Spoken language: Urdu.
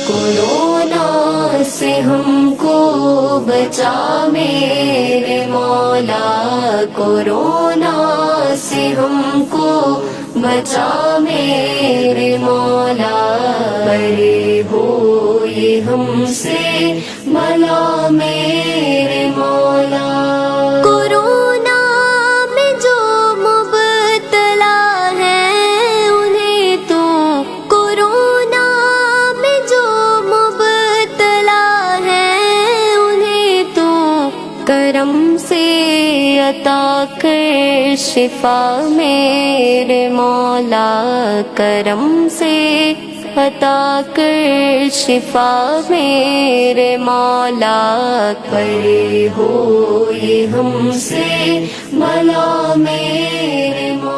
کورونا سے ہم کو بچا میرے مولا، کورونا سے ہم کو بچا میرے مولا، بڑے ہو یہ ہم سے بھلا میرے مولا۔ کورونا میں جو مبتلا ہیں انہیں تو، کورونا میں جو مبتلا ہیں انہیں تو کرم سے عطا کر شفا میرے مولا، کرم سے عطا کر شفا میرے مولا، بڑے ہو یہ ہم سے بھلا میرے مولا۔